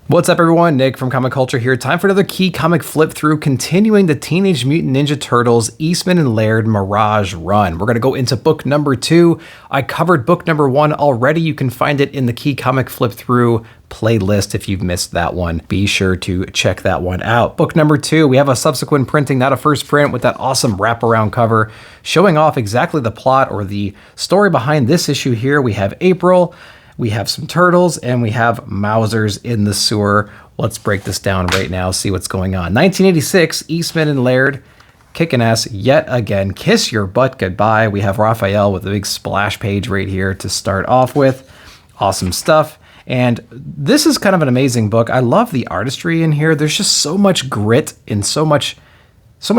What's up, everyone? Nick from Comic Culture here. Time for another key comic flip through, continuing the Teenage Mutant Ninja Turtles Eastman and Laird Mirage run. We're going to go into book number 2. I covered book number 1 already. You can find it in the key comic flip through playlist if you've missed that one. Be sure to check that one out. Book number 2, we have a subsequent printing, not a first print, with that awesome wraparound cover showing off exactly the plot or the story behind this issue here. We have April. We have some turtles, and we have Mousers in the sewer. Let's break this down right now, see what's going on. 1986, Eastman and Laird kicking ass yet again. Kiss your butt goodbye. We have Raphael with a big splash page right here to start off with. Awesome stuff. And this is kind of an amazing book. I love the artistry in here. There's just so much grit and so much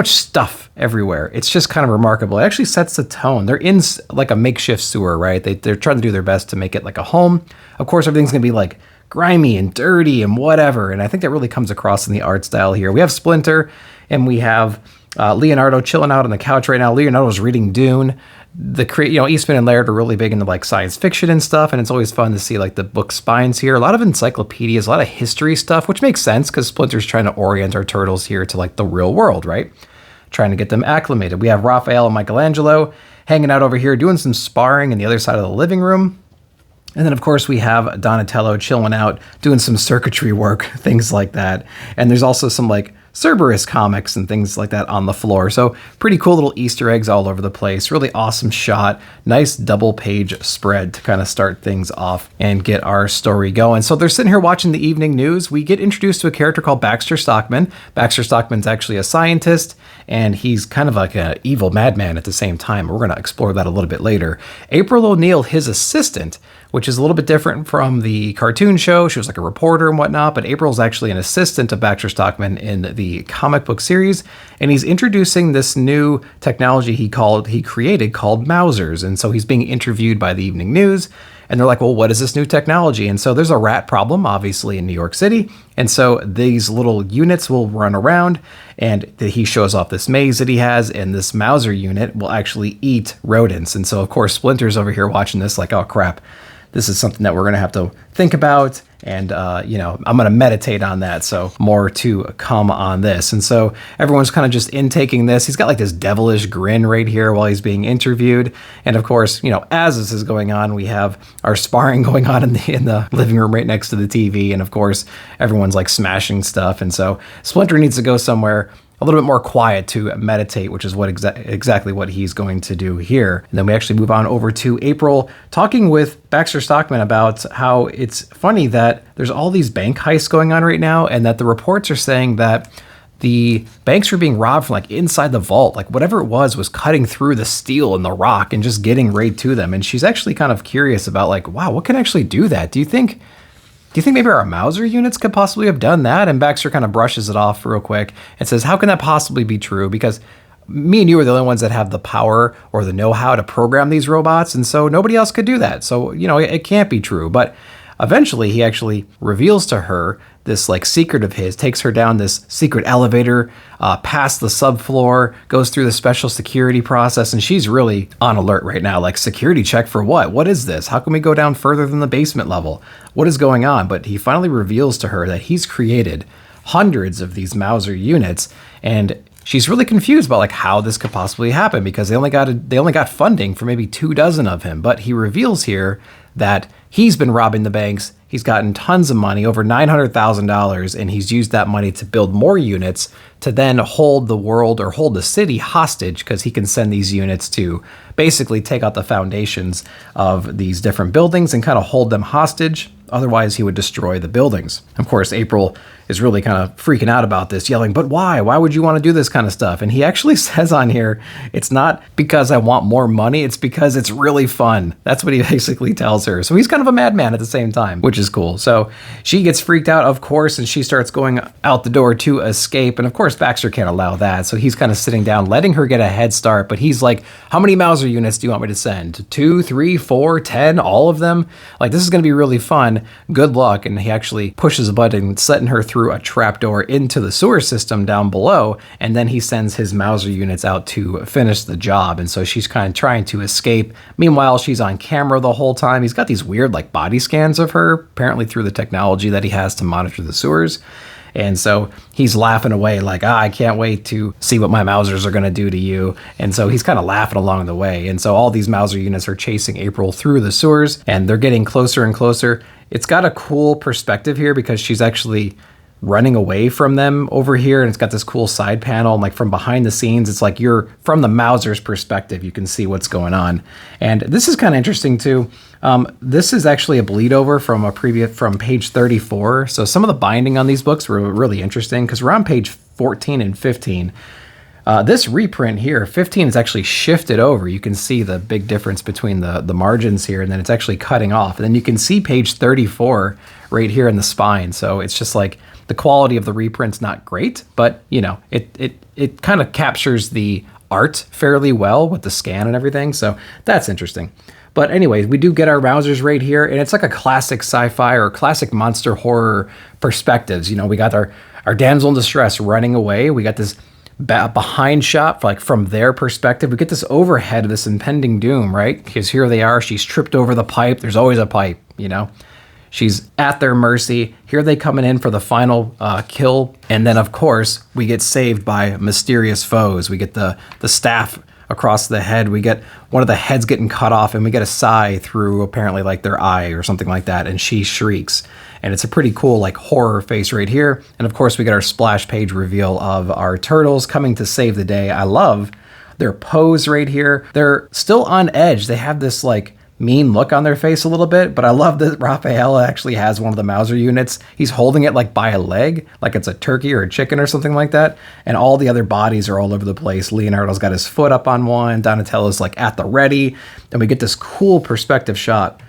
stuff everywhere. It's just kind of remarkable. It actually sets the tone. They're in like a makeshift sewer, right? They're trying to do their best to make it like a home. Of course, everything's going to be like grimy and dirty and whatever. And I think that really comes across in the art style here. We have Splinter and we have Leonardo chilling out on the couch right now. Leonardo's reading Dune. Eastman and Laird are really big into like science fiction and stuff, and it's always fun to see like the book spines here. A lot of encyclopedias, a lot of history stuff, which makes sense because Splinter's trying to orient our turtles here to like the real world, right? Trying to get them acclimated. We have Raphael and Michelangelo hanging out over here doing some sparring in the other side of the living room. And then, of course, we have Donatello chilling out, doing some circuitry work, things like that. And there's also some like Cerberus comics and things like that on the floor. So pretty cool little Easter eggs all over the place. Really awesome shot. Nice double page spread to kind of start things off and get our story going. So they're sitting here watching the evening news. We get introduced to a character called Baxter Stockman. Baxter Stockman's actually a scientist, and he's kind of like an evil madman at the same time. We're going to explore that a little bit later. April O'Neil, his assistant, which is a little bit different from the cartoon show. She was like a reporter and whatnot, but April's actually an assistant to Baxter Stockman in the comic book series, and he's introducing this new technology he created called Mousers. And so he's being interviewed by the evening news, and they're like, well, what is this new technology? And so there's a rat problem, obviously, in New York City. And so these little units will run around, and he shows off this maze that he has, and this Mouser unit will actually eat rodents. And so, of course, Splinter's over here watching this like, oh, crap. This is something that we're going to have to think about, and, I'm going to meditate on that, so more to come on this. And so everyone's kind of just intaking this. He's got like this devilish grin right here while he's being interviewed. And of course, as this is going on, we have our sparring going on in the living room right next to the TV. And of course, everyone's like smashing stuff. And so Splinter needs to go somewhere a little bit more quiet to meditate, which is what exactly what he's going to do here. And then we actually move on over to April talking with Baxter Stockman about how it's funny that there's all these bank heists going on right now, and that the reports are saying that the banks are being robbed from like inside the vault. Like whatever it was cutting through the steel and the rock and just getting right to them. And she's actually kind of curious about like, wow, what can actually do that? Do you think maybe our Mouser units could possibly have done that? And Baxter kind of brushes it off real quick and says, how can that possibly be true? Because me and you are the only ones that have the power or the know-how to program these robots, and so nobody else could do that. So, it can't be true. But eventually he actually reveals to her this like secret of his, takes her down this secret elevator, past the subfloor, goes through the special security process, and she's really on alert right now. Like, security check for what? What is this? How can we go down further than the basement level? What is going on? But he finally reveals to her that he's created hundreds of these Mouser units, and she's really confused about like how this could possibly happen, because they only got funding for maybe 24 of him. But he reveals here that he's been robbing the banks. He's gotten tons of money, over $900,000, and he's used that money to build more units to then hold the world or hold the city hostage, because he can send these units to basically take out the foundations of these different buildings and kind of hold them hostage. Otherwise, he would destroy the buildings. Of course, April is really kind of freaking out about this, yelling, but why? Why would you want to do this kind of stuff? And he actually says on here, it's not because I want more money, it's because it's really fun. That's what he basically tells her. So he's kind of a madman at the same time, which is cool. So she gets freaked out, of course, and she starts going out the door to escape. And of course, Baxter can't allow that. So he's kind of sitting down, letting her get a head start. But he's like, how many Mouser units do you want me to send? 2, 3, 4, 10, all of them? Like, this is going to be really fun. one, good luck. And he actually pushes a button, setting her through a trapdoor into the sewer system down below. And then he sends his Mauser units out to finish the job. And so she's kind of trying to escape. Meanwhile, she's on camera the whole time. He's got these weird like body scans of her, apparently through the technology that he has to monitor the sewers. And so he's laughing away like, I can't wait to see what my Mausers are going to do to you. And so he's kind of laughing along the way. And so all these Mauser units are chasing April through the sewers, and they're getting closer and closer. It's got a cool perspective here because she's actually running away from them over here, and it's got this cool side panel, and like from behind the scenes, it's like you're from the Mauser's perspective, you can see what's going on. And this is kind of interesting too. This is actually a bleed over from from page 34. So some of the binding on these books were really interesting because we're on page 14 and 15. This reprint here, 15, is actually shifted over. You can see the big difference between the margins here, and then it's actually cutting off. And then you can see page 34 right here in the spine. So it's just like the quality of the reprint's not great, but you know, it kind of captures the art fairly well with the scan and everything. So that's interesting. But anyways, we do get our Mausers right here, and it's like a classic sci-fi or classic monster horror perspectives. You know, we got our damsel in distress running away. We got this behind shot, like from their perspective. We get this overhead of this impending doom, right? Because here they are. She's tripped over the pipe. There's always a pipe, you know. She's at their mercy. Here they coming in for the final kill. And then, of course, we get saved by mysterious foes. We get the staff across the head. We get one of the heads getting cut off, and we get a sigh through apparently like their eye or something like that, and she shrieks. And it's a pretty cool like horror face right here. And of course we get our splash page reveal of our turtles coming to save the day. I love their pose right here. They're still on edge. They have this like mean look on their face a little bit, but I love that Raphael actually has one of the Mauser units. He's holding it like by a leg, like it's a turkey or a chicken or something like that. And all the other bodies are all over the place. Leonardo's got his foot up on one. Donatello's like at the ready. And we get this cool perspective shot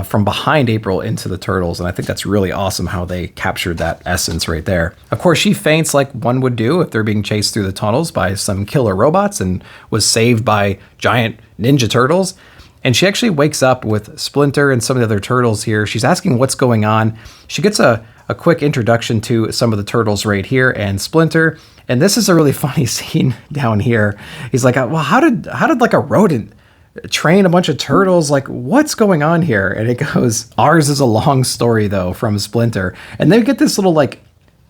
from behind April into the turtles. And I think that's really awesome how they captured that essence right there. Of course, she faints like one would do if they're being chased through the tunnels by some killer robots, and was saved by giant ninja turtles. And she actually wakes up with Splinter and some of the other turtles here. She's asking what's going on. She gets a quick introduction to some of the turtles right here and Splinter. And this is a really funny scene down here. He's like, well, how did like a rodent train a bunch of turtles? Like, what's going on here? And it goes, ours is a long story though, from Splinter. And then we get this little like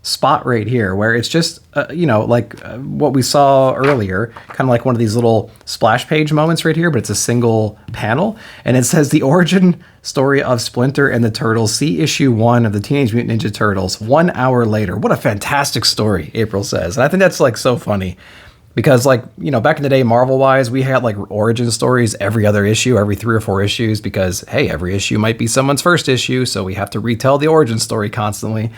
spot right here where it's just what we saw earlier, kind of like one of these little splash page moments right here, but it's a single panel, and it says the origin story of Splinter and the Turtles, see issue 1 of the Teenage Mutant Ninja Turtles 1 hour later. What a fantastic story, April says. And I think that's like so funny because, like, you know, back in the day, Marvel wise, we had like origin stories every other issue, every 3 or 4 issues, because hey, every issue might be someone's first issue, so we have to retell the origin story constantly.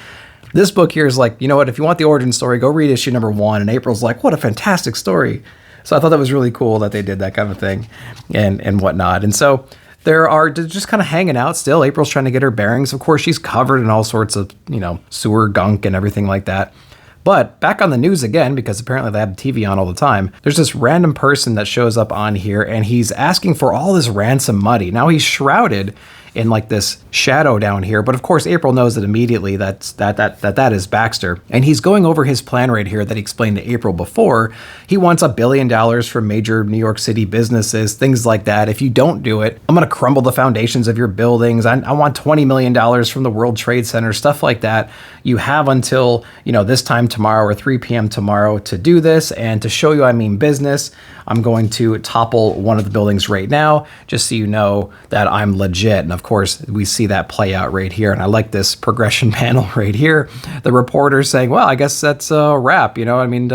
This book here is like, you know what, if you want the origin story, go read issue number 1. And April's like, what a fantastic story. So I thought that was really cool that they did that kind of thing and whatnot. And so they're just kind of hanging out still. April's trying to get her bearings. Of course, she's covered in all sorts of, you know, sewer gunk and everything like that. But back on the news again, because apparently they have TV on all the time, there's this random person that shows up on here, and he's asking for all this ransom money. Now he's shrouded in like this shadow down here, but of course April knows that immediately that is Baxter, and he's going over his plan right here that he explained to April before. He wants $1 billion from major New York City businesses, things like that. If you don't do it, I'm going to crumble the foundations of your buildings. I want $20 million from the World Trade Center, stuff like that. You have until, you know, this time tomorrow or 3 p.m. tomorrow to do this, and to show you I mean business, I'm going to topple one of the buildings right now, just so you know that I'm legit. And of course, we see that play out right here. And I like this progression panel right here. The reporter saying, well, I guess that's a wrap. You know, I mean,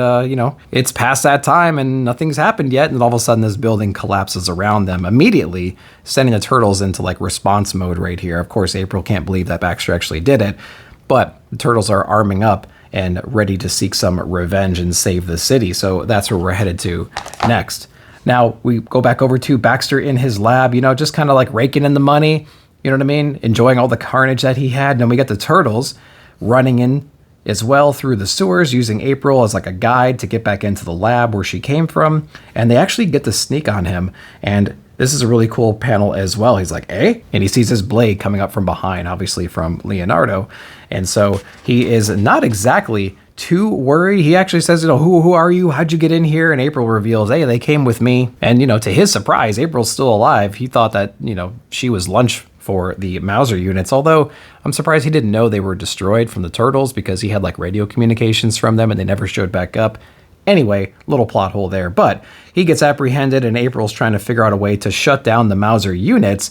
it's past that time and nothing's happened yet. And all of a sudden this building collapses around them, immediately sending the turtles into like response mode right here. Of course, April can't believe that Baxter actually did it, but the turtles are arming up and ready to seek some revenge and save the city. So that's where we're headed to next. Now we go back over to Baxter in his lab, you know, just kind of like raking in the money, you know what I mean? Enjoying all the carnage that he had. And then we get the turtles running in as well through the sewers, using April as like a guide to get back into the lab where she came from. And they actually get the sneak on him. And This is a really cool panel as well. He's like, eh? And he sees his blade coming up from behind, obviously from Leonardo. And so he is not exactly too worried. He actually says, who are you? How'd you get in here? And April reveals, hey, they came with me. And, to his surprise, April's still alive. He thought that, she was lunch for the Mauser units, although I'm surprised he didn't know they were destroyed from the turtles because he had like radio communications from them and they never showed back up. Anyway, little plot hole there, but he gets apprehended and April's trying to figure out a way to shut down the Mauser units.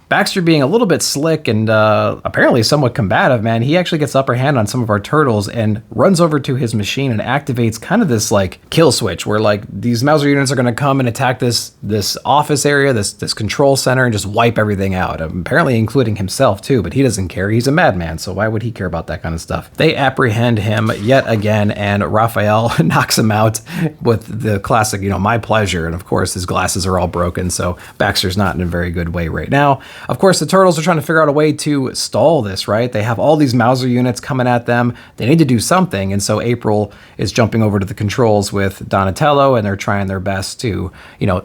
Baxter being a little bit slick and apparently somewhat combative, man, he actually gets upper hand on some of our turtles and runs over to his machine and activates kind of this like kill switch where like these Mauser units are going to come and attack this office area, this control center, and just wipe everything out, apparently including himself too, but he doesn't care. He's a madman, so why would he care about that kind of stuff? They apprehend him yet again, and Raphael knocks him out with the classic, my pleasure, and of course his glasses are all broken, so Baxter's not in a very good way right now. Of course, the turtles are trying to figure out a way to stall this, right? They have all these Mauser units coming at them. They need to do something. And so April is jumping over to the controls with Donatello, and they're trying their best to,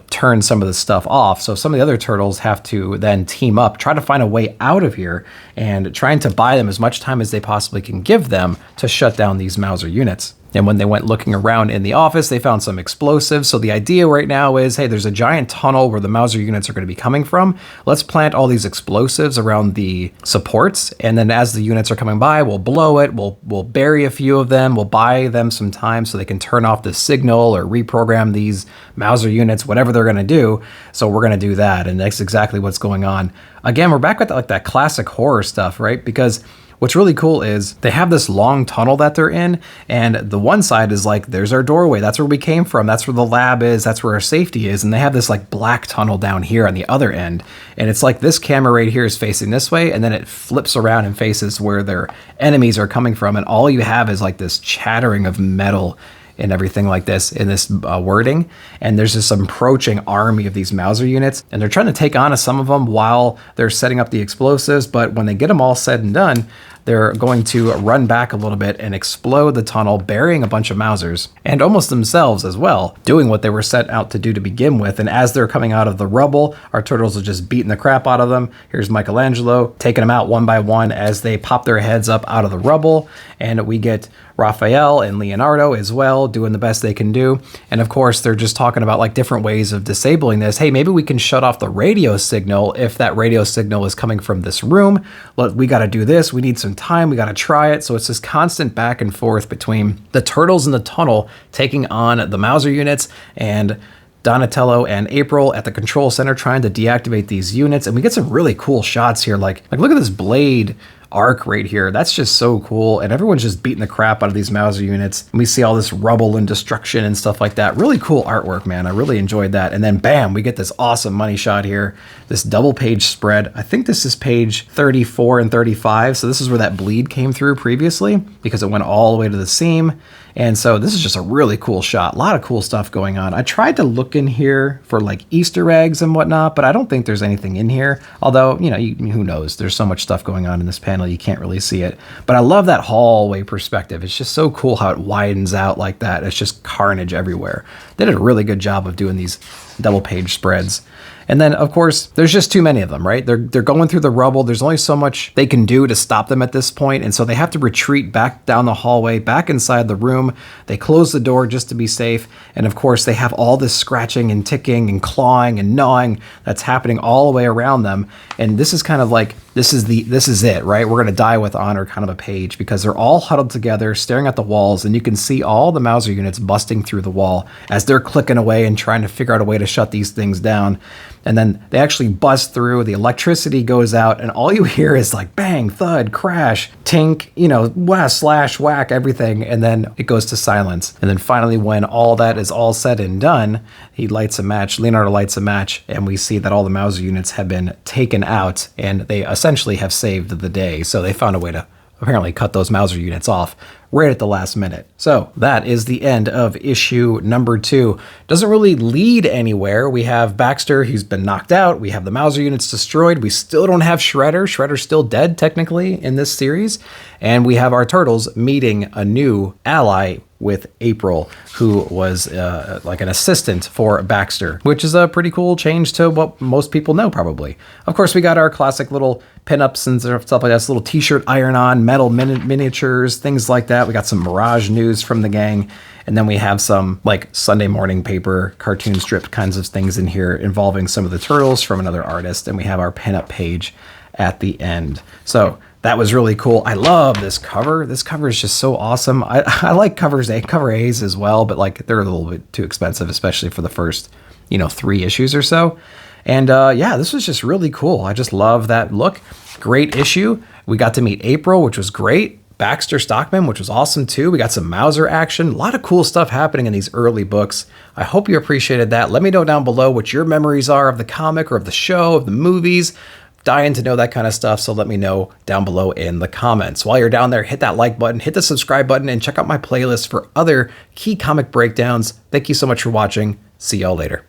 turn some of this stuff off. So some of the other turtles have to then team up, try to find a way out of here, and trying to buy them as much time as they possibly can give them to shut down these Mauser units. And when they went looking around in the office, they found some explosives. So the idea right now is, hey, there's a giant tunnel where the Mauser units are going to be coming from. Let's plant all these explosives around the supports. And then as the units are coming by, we'll blow it. We'll bury a few of them. We'll buy them some time so they can turn off the signal or reprogram these Mauser units, whatever they're going to do. So we're going to do that. And that's exactly what's going on. Again, we're back with that classic horror stuff, right? Because what's really cool is they have this long tunnel that they're in, and the one side is like, there's our doorway. That's where we came from. That's where the lab is. That's where our safety is. And they have this like black tunnel down here on the other end. And it's like this camera right here is facing this way, and then it flips around and faces where their enemies are coming from. And all you have is like this chattering of metal and everything like this in this wording. And there's this approaching army of these Mauser units, and they're trying to take on some of them while they're setting up the explosives. But when they get them all said and done, they're going to run back a little bit and explode the tunnel, burying a bunch of Mausers and almost themselves as well, doing what they were set out to do to begin with. And as they're coming out of the rubble, our turtles are just beating the crap out of them. Here's Michelangelo taking them out one by one as they pop their heads up out of the rubble. And we get Raphael and Leonardo as well doing the best they can do. And of course, they're just talking about like different ways of disabling this. Hey, maybe we can shut off the radio signal if that radio signal is coming from this room. We got to do this. We need some time. We got to try it. So it's this constant back and forth between the turtles in the tunnel taking on the Mauser units, and Donatello and April at the control center trying to deactivate these units. And we get some really cool shots here. Like look at this blade arc right here. That's just so cool. And everyone's just beating the crap out of these Mauser units. And we see all this rubble and destruction and stuff like that. Really cool artwork, man. I really enjoyed that. And then bam, we get this awesome money shot here. This double page spread. I think this is page 34 and 35. So this is where that bleed came through previously because it went all the way to the seam. And so this is just a really cool shot. A lot of cool stuff going on. I tried to look in here for like Easter eggs and whatnot, but I don't think there's anything in here. Although, who knows? There's so much stuff going on in this panel, you can't really see it. But I love that hallway perspective. It's just so cool how it widens out like that. It's just carnage everywhere. They did a really good job of doing these double page spreads. And then, of course, there's just too many of them, right? They're going through the rubble. There's only so much they can do to stop them at this point. And so they have to retreat back down the hallway, back inside the room. They close the door just to be safe. And of course, they have all this scratching and ticking and clawing and gnawing that's happening all the way around them. And this is kind of like, this is it, right? We're going to die with honor kind of a page, because they're all huddled together, staring at the walls, and you can see all the Mauser units busting through the wall as they're clicking away and trying to figure out a way to shut these things down. And then they actually bust through, the electricity goes out, and all you hear is like bang, thud, crash, tink, wah, slash, whack, everything. And then it goes to silence. And then finally, when all that is all said and done, Leonardo lights a match, and we see that all the Mauser units have been taken out, and they essentially have saved the day. So they found a way to apparently cut those Mauser units off right at the last minute. So that is the end of issue number 2. Doesn't really lead anywhere. We have Baxter, he's been knocked out. We have the Mauser units destroyed. We still don't have Shredder. Shredder's still dead technically in this series. And we have our Turtles meeting a new ally with April, who was like an assistant for Baxter, which is a pretty cool change to what most people know probably. Of course, we got our classic little pinups and stuff like that, this little t-shirt iron-on, metal miniatures, things like that. We got some Mirage news from the gang, and then we have some like Sunday morning paper, cartoon strip kinds of things in here involving some of the Turtles from another artist, and we have our pinup page at the end. So that was really cool. I love this cover. This cover is just so awesome. I like cover A's as well, but like they're a little bit too expensive, especially for the first, 3 issues or so. And yeah, this was just really cool. I just love that look. Great issue. We got to meet April, which was great. Baxter Stockman, which was awesome too. We got some Mauser action. A lot of cool stuff happening in these early books. I hope you appreciated that. Let me know down below what your memories are of the comic or of the show, of the movies. Dying to know that kind of stuff, so let me know down below in the comments. While you're down there, hit that like button, hit the subscribe button, and check out my playlist for other key comic breakdowns. Thank you so much for watching. See y'all later.